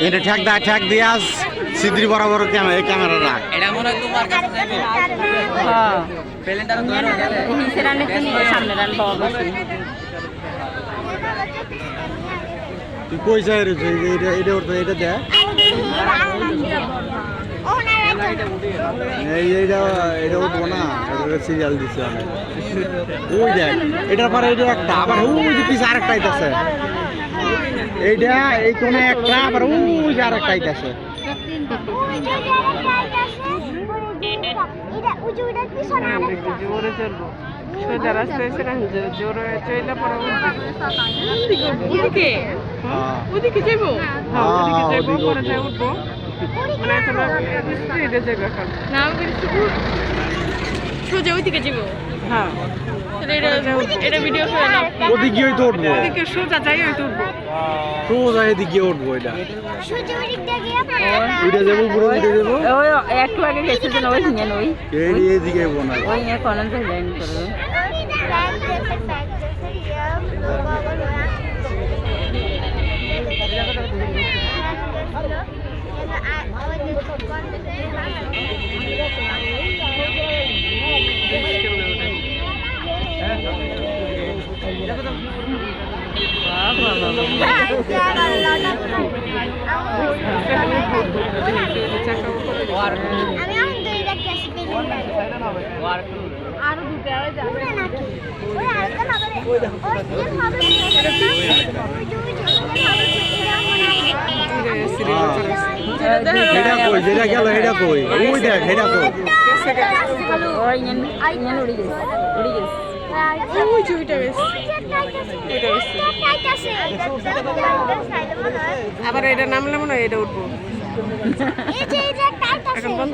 এটা ঠ্যাক দিয়ে আস সিদ্রি বরাবর ক্যামেরা রাখ। এটা মনে হয় তোমার কাছে যাবে। হ্যাঁ প্লেনটা ধরে গেলে হিসের রানে তো সামনে রান পাওয়া বেশি। তুই কই যাই রে এটা উঠবে এটা দেখ এইটা উঠবো না এটা সিরিয়াল দিচ্ছে অনেক। ওই দেখ এটার পরে এটা একটা আবার ওই যে পিছে আরেকটা আইতাছে এইটা এই কোণে একটা আবার ওই যে আরেকটা আইতাছে। জোরে চলবো সোজা রাস্তায় এসে জোরে চলে পরে ওদিকে ওদিকে যাবো হ্যাঁ ওদিকে যাবো পরে যাই উঠবো মানে এখন স্পিডে যাবো এখন না আমি সোজা ওইদিকে যাবো হ্যাঁ এটা ভিডিও করে না ওদিকে ওই তো উঠবো ওদিকে সোজা যাই ওই তো উঠবো সোজা এদিকে উঠবো এটা ওইটা যাবো পুরো ওইটা যাবো ওই একটু আগে গেছে যেন ওই হিঙেন ওই এদিকে বোনা ওই নিয়ে কনন তো লাইন করবে। এটা কই যেটা গেল এটা কই ওই দেখ এটা কই ওই ইঞ্জিন উড়ে গেছে ওই যে ওইটা গেছে আবার এটা নামলে মনে হয় এটা উঠবো এখন বন্ধ